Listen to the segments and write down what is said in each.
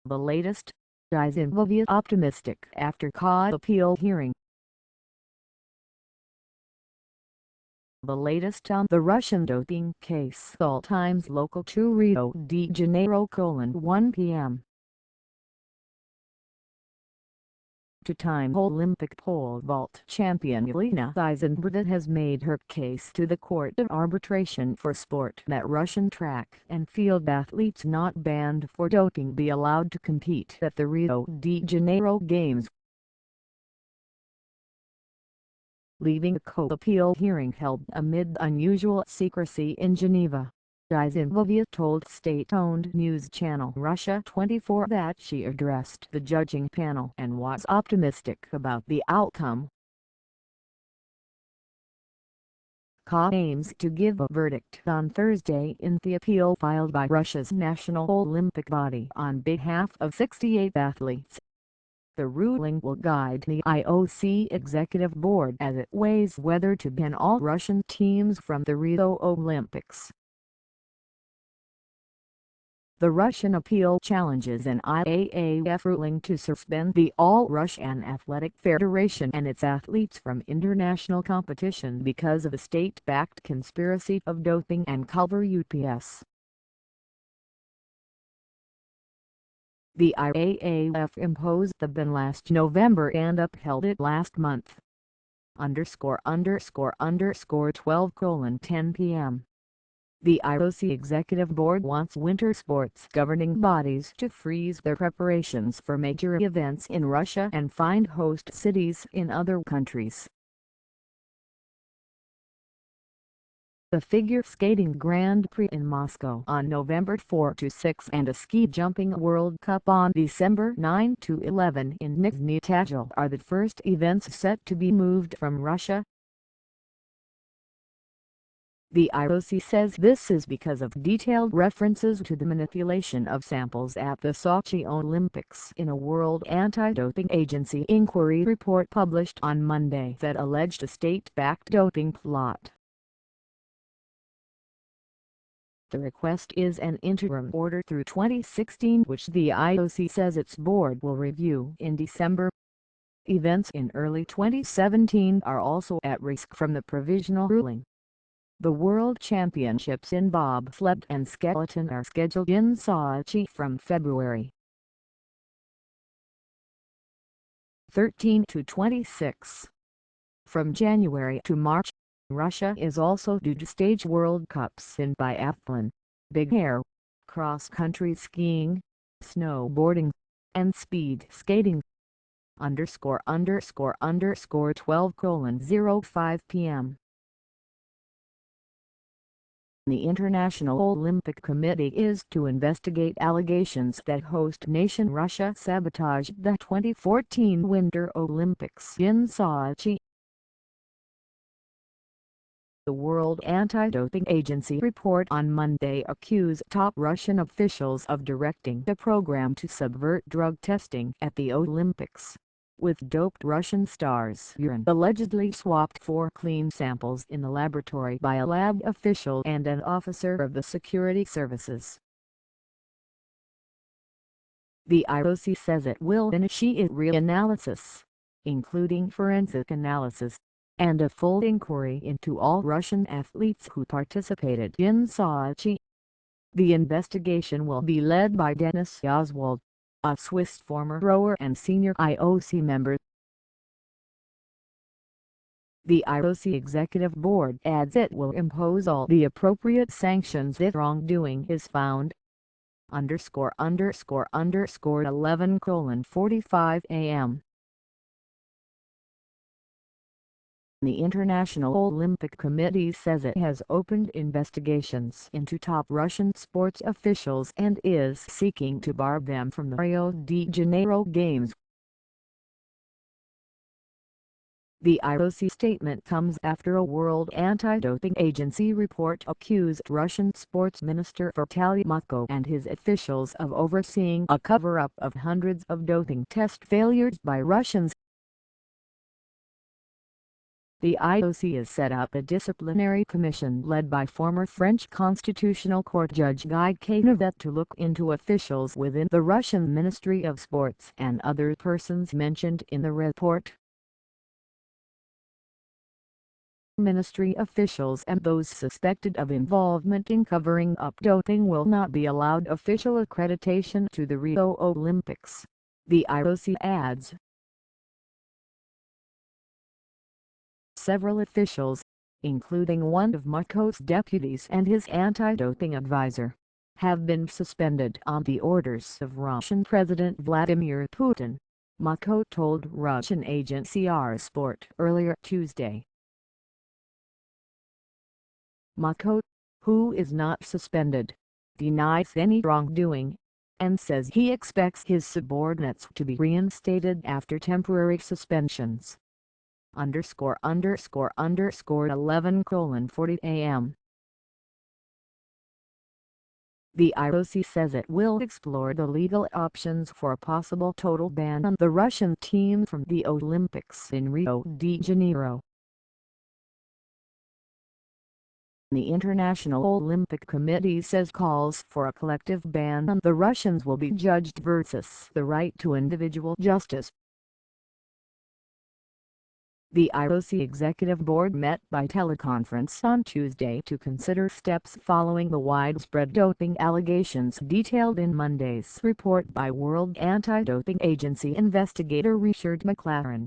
The latest, Guy Canivet optimistic after court appeal hearing. The latest on the Russian doping case. All times local to Rio de Janeiro, 1 p.m. Two-time Olympic pole vault champion Yelena Isinbayeva has made her case to the Court of Arbitration for Sport that Russian track and field athletes not banned for doping be allowed to compete at the Rio de Janeiro Games. Leaving a co-appeal hearing held amid unusual secrecy in Geneva, Isinbayeva told state-owned news channel Russia24 that she addressed the judging panel and was optimistic about the outcome. CAS aims to give a verdict on Thursday in the appeal filed by Russia's national Olympic body on behalf of 68 athletes. The ruling will guide the IOC Executive Board as it weighs whether to ban all Russian teams from the Rio Olympics. The Russian appeal challenges an IAAF ruling to suspend the All-Russian Athletic Federation and its athletes from international competition because of a state-backed conspiracy of doping and cover-ups. The IAAF imposed the ban last November and upheld it last month. ____12:10 p.m. The IOC Executive Board wants winter sports governing bodies to freeze their preparations for major events in Russia and find host cities in other countries. The figure skating Grand Prix in Moscow on November 4–6 and a ski jumping World Cup on December 9–11 in Nizhny Tagil are the first events set to be moved from Russia. The IOC says this is because of detailed references to the manipulation of samples at the Sochi Olympics in a World Anti-Doping Agency inquiry report published on Monday that alleged a state-backed doping plot. The request is an interim order through 2016 which the IOC says its board will review in December. Events in early 2017 are also at risk from the provisional ruling. The World Championships in bobsled and skeleton are scheduled in Sochi from February 13 to 26. From January to March, Russia is also due to stage World Cups in biathlon, big air, cross-country skiing, snowboarding, and speed skating. ____12:05 p.m. The International Olympic Committee is to investigate allegations that host nation Russia sabotaged the 2014 Winter Olympics in Sochi. The World Anti-Doping Agency report on Monday accused top Russian officials of directing a program to subvert drug testing at the Olympics, with doped Russian stars' urine allegedly swapped for clean samples in the laboratory by a lab official and an officer of the security services. The IOC says it will initiate reanalysis, including forensic analysis, and a full inquiry into all Russian athletes who participated in Sochi. The investigation will be led by Denis Oswald, a Swiss former rower and senior IOC member. The IOC Executive Board adds it will impose all the appropriate sanctions if wrongdoing is found. ____11:45 a.m. The International Olympic Committee says it has opened investigations into top Russian sports officials and is seeking to bar them from the Rio de Janeiro Games. The IOC statement comes after a World Anti-Doping Agency report accused Russian Sports Minister Vladimir Putin and his officials of overseeing a cover-up of hundreds of doping test failures by Russians. The IOC has set up a disciplinary commission led by former French Constitutional Court Judge Guy Canivet to look into officials within the Russian Ministry of Sports and other persons mentioned in the report. Ministry officials and those suspected of involvement in covering up doping will not be allowed official accreditation to the Rio Olympics, the IOC adds. Several officials, including one of Mutko's deputies and his anti-doping advisor, have been suspended on the orders of Russian President Vladimir Putin, Mutko told Russian agency Sport earlier Tuesday. Mutko, who is not suspended, denies any wrongdoing, and says he expects his subordinates to be reinstated after temporary suspensions. ____11:40 a.m. The IOC says it will explore the legal options for a possible total ban on the Russian team from the Olympics in Rio de Janeiro. The International Olympic Committee says calls for a collective ban on the Russians will be judged versus the right to individual justice. The IOC Executive Board met by teleconference on Tuesday to consider steps following the widespread doping allegations detailed in Monday's report by World Anti-Doping Agency investigator Richard McLaren.WADA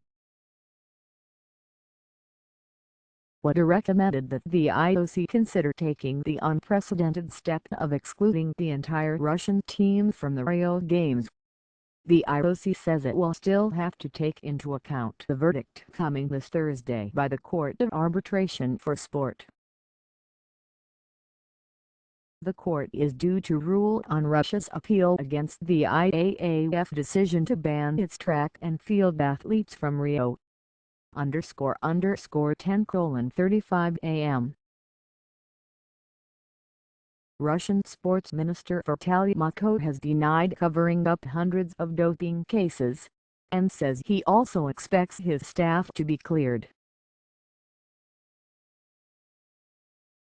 recommended that the IOC consider taking the unprecedented step of excluding the entire Russian team from the Rio Games. The IOC says it will still have to take into account the verdict coming this Thursday by the Court of Arbitration for Sport. The court is due to rule on Russia's appeal against the IAAF decision to ban its track and field athletes from Rio. ___10:35 a.m. Russian Sports Minister Vitaly Klitschko has denied covering up hundreds of doping cases, and says he also expects his staff to be cleared.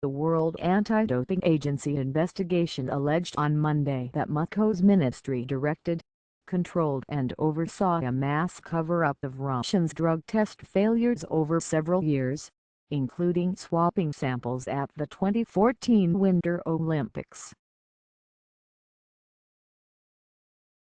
The World Anti-Doping Agency investigation alleged on Monday that Mutko's ministry directed, controlled and oversaw a mass cover-up of Russians' drug test failures over several years, including swapping samples at the 2014 Winter Olympics.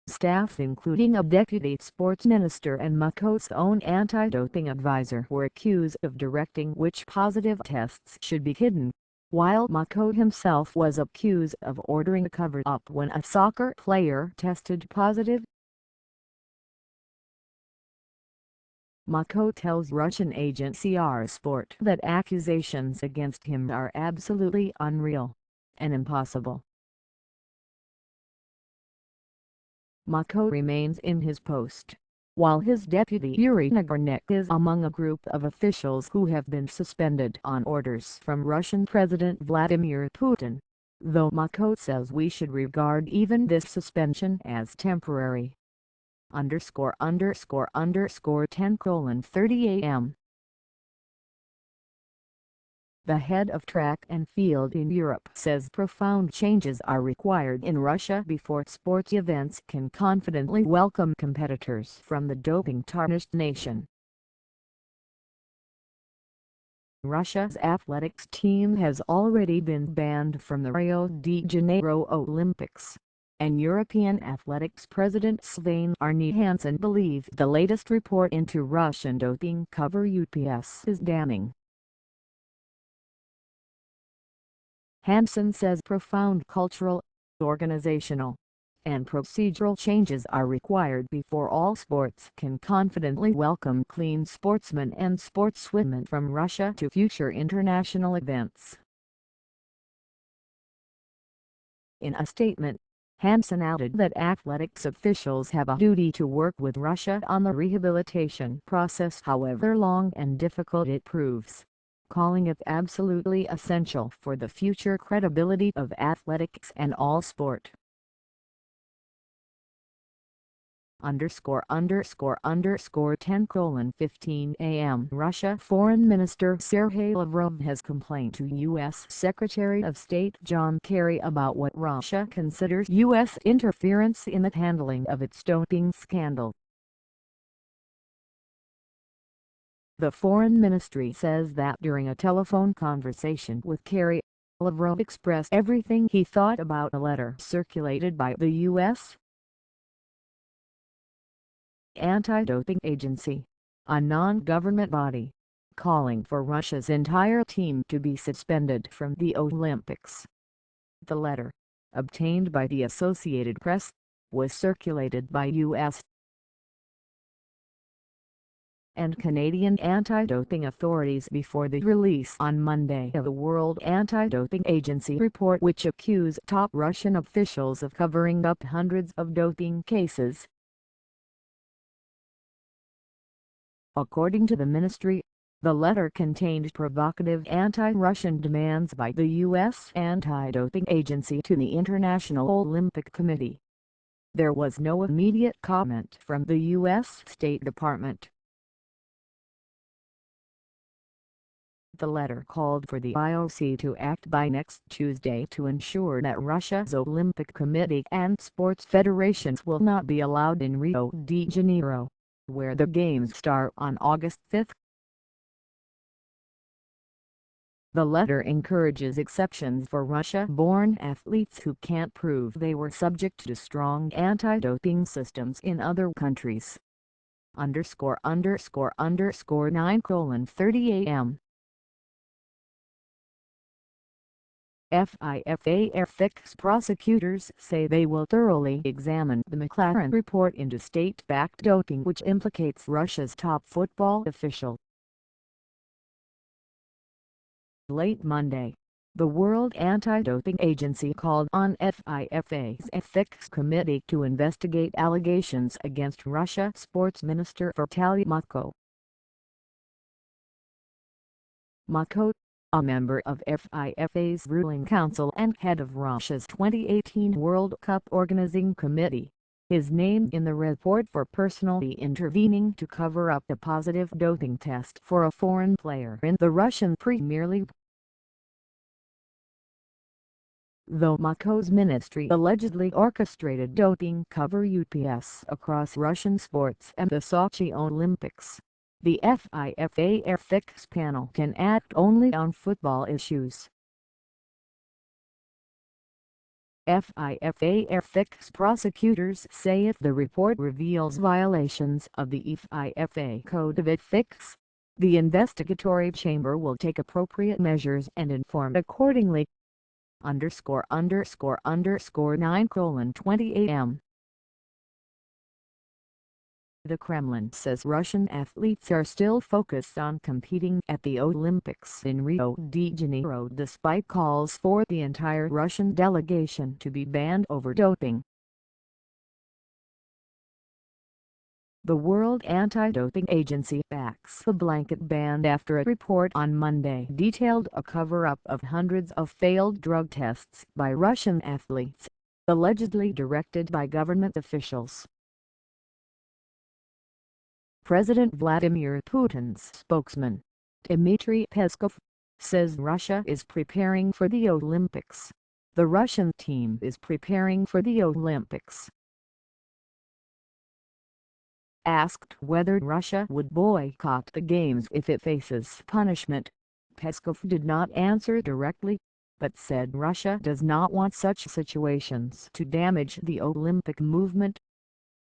Staff including a deputy sports minister and Mutko's own anti-doping advisor were accused of directing which positive tests should be hidden, while Mutko himself was accused of ordering a cover-up when a soccer player tested positive. Mutko tells Russian agency Sport that accusations against him are absolutely unreal and impossible. Mutko remains in his post, while his deputy Yuri Nagornyk is among a group of officials who have been suspended on orders from Russian President Vladimir Putin, though Mutko says we should regard even this suspension as temporary. ____10:30 a.m. The head of track and field in Europe says profound changes are required in Russia before sports events can confidently welcome competitors from the doping-tarnished nation. Russia's athletics team has already been banned from the Rio de Janeiro Olympics, and European Athletics President Svein Arne Hansen believes the latest report into Russian doping cover-ups is damning. Hansen says profound cultural, organizational, and procedural changes are required before all sports can confidently welcome clean sportsmen and sportswomen from Russia to future international events. In a statement, Hansen added that athletics officials have a duty to work with Russia on the rehabilitation process however long and difficult it proves, calling it absolutely essential for the future credibility of athletics and all sport. 10:15 a.m. Russia Foreign Minister Sergei Lavrov has complained to U.S. Secretary of State John Kerry about what Russia considers U.S. interference in the handling of its doping scandal. The Foreign Ministry says that during a telephone conversation with Kerry, Lavrov expressed everything he thought about a letter circulated by the U.S. Anti-Doping Agency, a non-government body, calling for Russia's entire team to be suspended from the Olympics. The letter, obtained by the Associated Press, was circulated by U.S. and Canadian anti-doping authorities before the release on Monday of the World Anti-Doping Agency report, which accused top Russian officials of covering up hundreds of doping cases. According to the ministry, the letter contained provocative anti-Russian demands by the U.S. Anti-Doping Agency to the International Olympic Committee. There was no immediate comment from the U.S. State Department. The letter called for the IOC to act by next Tuesday to ensure that Russia's Olympic Committee and sports federations will not be allowed in Rio de Janeiro, where the Games start on August 5. The letter encourages exceptions for Russia-born athletes who can't prove they were subject to strong anti-doping systems in other countries. 9:30 a.m. FIFA ethics prosecutors say they will thoroughly examine the McLaren report into state-backed doping which implicates Russia's top football official. Late Monday, the World Anti-Doping Agency called on FIFA's Ethics Committee to investigate allegations against Russia Sports Minister Vladimir Putin, a member of FIFA's ruling council and head of Russia's 2018 World Cup organizing committee, is named in the report for personally intervening to cover up a positive doping test for a foreign player in the Russian Premier League. Though Mutko's ministry allegedly orchestrated doping cover-ups across Russian sports and the Sochi Olympics, the FIFA ethics panel can act only on football issues. FIFA ethics prosecutors say if the report reveals violations of the FIFA Code of Ethics, the investigatory chamber will take appropriate measures and inform accordingly. 9:20 a.m. The Kremlin says Russian athletes are still focused on competing at the Olympics in Rio de Janeiro despite calls for the entire Russian delegation to be banned over doping. The World Anti-Doping Agency backs a blanket ban after a report on Monday detailed a cover-up of hundreds of failed drug tests by Russian athletes, allegedly directed by government officials. President Vladimir Putin's spokesman, Dmitry Peskov, says Russia is preparing for the Olympics. The Russian team is preparing for the Olympics. Asked whether Russia would boycott the Games if it faces punishment, Peskov did not answer directly, but said Russia does not want such situations to damage the Olympic movement.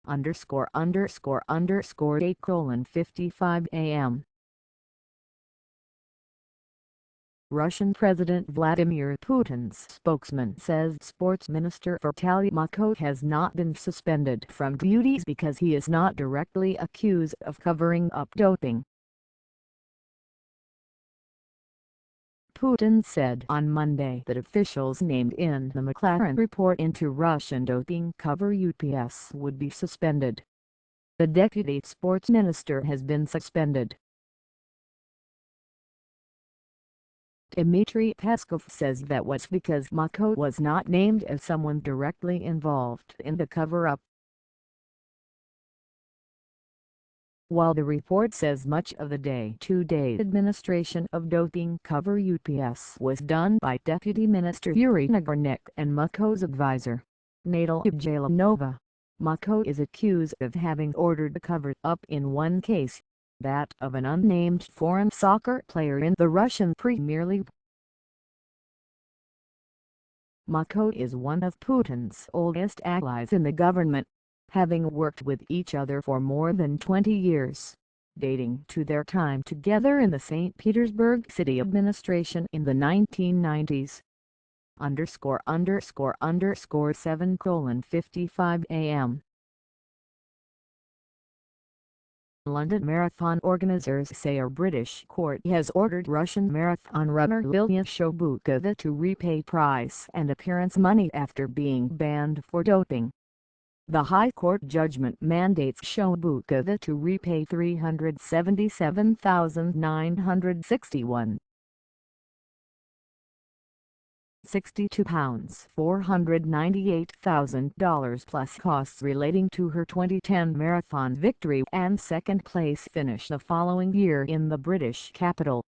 8:55 a.m. Russian President Vladimir Putin's spokesman says Sports Minister Vladimir Putin has not been suspended from duties because he is not directly accused of covering up doping. Putin said on Monday that officials named in the McLaren report into Russian doping cover-ups would be suspended. The deputy sports minister has been suspended. Dmitry Peskov says that was because Mutko was not named as someone directly involved in the cover-up. While the report says much of the day-to-day administration of doping cover-ups was done by Deputy Minister Yelena Isinbayeva advisor, Nizhny.Tagil is accused of having ordered a cover-up in one case, that of an unnamed foreign soccer player in the Russian Premier League. Mutko is one of Putin's oldest allies in the government, having worked with each other for more than 20 years, dating to their time together in the St. Petersburg city administration in the 1990s. ____7:55 a.m. London Marathon organizers say a British court has ordered Russian marathon runner Yelena to repay prize and appearance money after being banned for doping. The High Court judgment mandates Yelena to repay £377,961. £62, $498,000 plus costs relating to her 2010 marathon victory and second-place finish the following year in the British capital.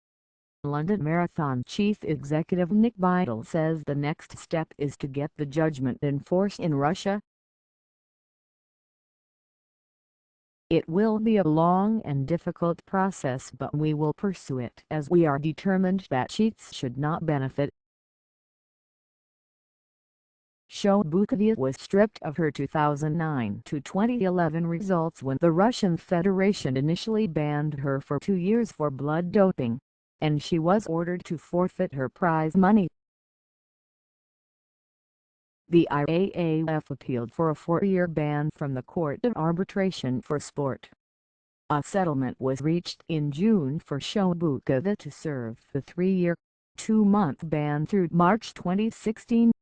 London Marathon Chief Executive Nick Biddle says the next step is to get the judgment enforced in Russia. It will be a long and difficult process, but we will pursue it as we are determined that cheats should not benefit. Yelena was stripped of her 2009 to 2011 results when the Russian Federation initially banned her for 2 years for blood doping, and she was ordered to forfeit her prize money. The IAAF appealed for a 4-year ban from the Court of Arbitration for Sport. A settlement was reached in June for Yelena to serve the 3-year, 2-month ban through March 2016.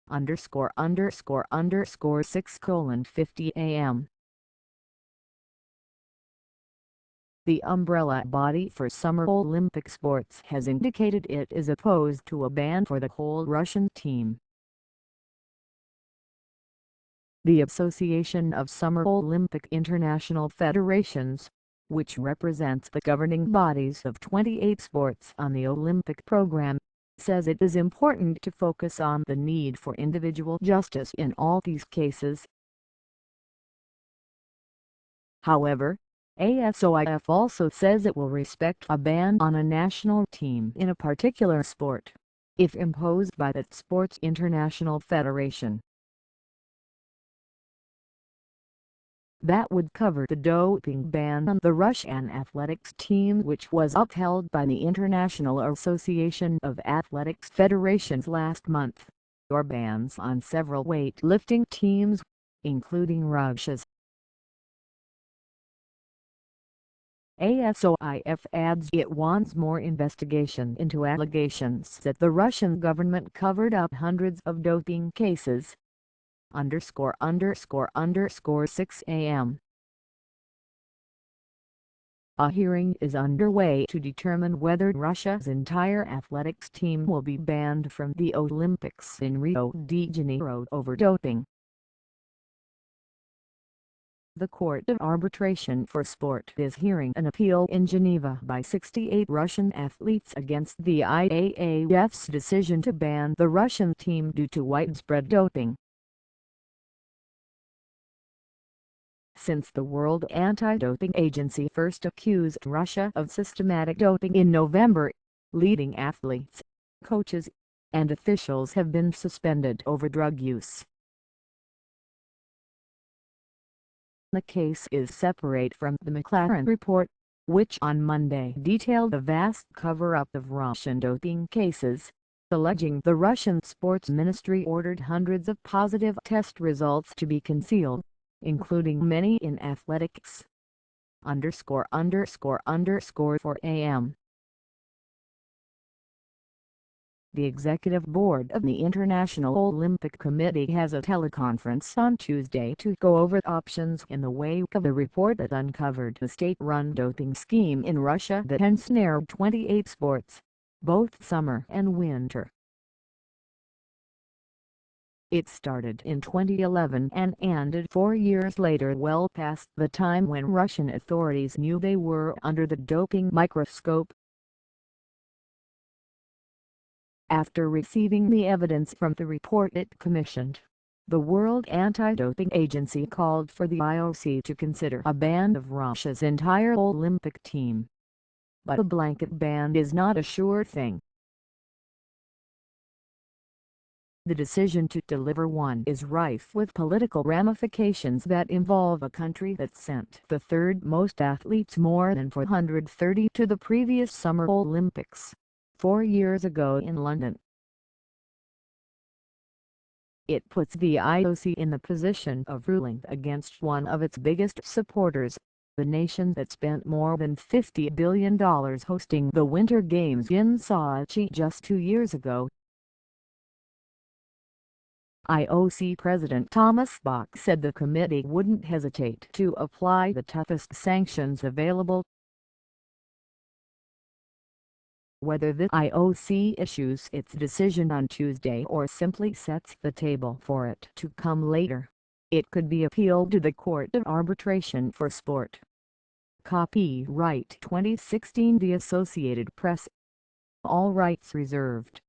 ___6:50 a.m. The umbrella body for Summer Olympic sports has indicated it is opposed to a ban for the whole Russian team. The Association of Summer Olympic International Federations, which represents the governing bodies of 28 sports on the Olympic program, says it is important to focus on the need for individual justice in all these cases. However, ASOIF also says it will respect a ban on a national team in a particular sport, if imposed by that sport's international federation. That would cover the doping ban on the Russian athletics team, which was upheld by the International Association of Athletics Federations last month, or bans on several weightlifting teams, including Russia's. ASOIF adds it wants more investigation into allegations that the Russian government covered up hundreds of doping cases. ___6 a.m. A hearing is underway to determine whether Russia's entire athletics team will be banned from the Olympics in Rio de Janeiro over doping. The Court of Arbitration for Sport is hearing an appeal in Geneva by 68 Russian athletes against the IAAF's decision to ban the Russian team due to widespread doping. Since the World Anti-Doping Agency first accused Russia of systematic doping in November, leading athletes, coaches, and officials have been suspended over drug use. The case is separate from the McLaren report, which on Monday detailed a vast cover-up of Russian doping cases, alleging the Russian sports ministry ordered hundreds of positive test results to be concealed, including many in athletics. ___4 a.m. The Executive Board of the International Olympic Committee has a teleconference on Tuesday to go over options in the wake of the report that uncovered a state-run doping scheme in Russia that ensnared 28 sports, both summer and winter. It started in 2011 and ended 4 years later, well past the time when Russian authorities knew they were under the doping microscope. After receiving the evidence from the report it commissioned, the World Anti-Doping Agency called for the IOC to consider a ban of Russia's entire Olympic team. But a blanket ban is not a sure thing. The decision to deliver one is rife with political ramifications that involve a country that sent the third most athletes, more than 430, to the previous Summer Olympics 4 years ago in London. It puts the IOC in the position of ruling against one of its biggest supporters, the nation that spent more than $50 billion hosting the Winter Games in Sochi just 2 years ago. IOC President Thomas Bach said the committee wouldn't hesitate to apply the toughest sanctions available. Whether the IOC issues its decision on Tuesday or simply sets the table for it to come later, it could be appealed to the Court of Arbitration for Sport. Copyright 2016 The Associated Press. All rights reserved.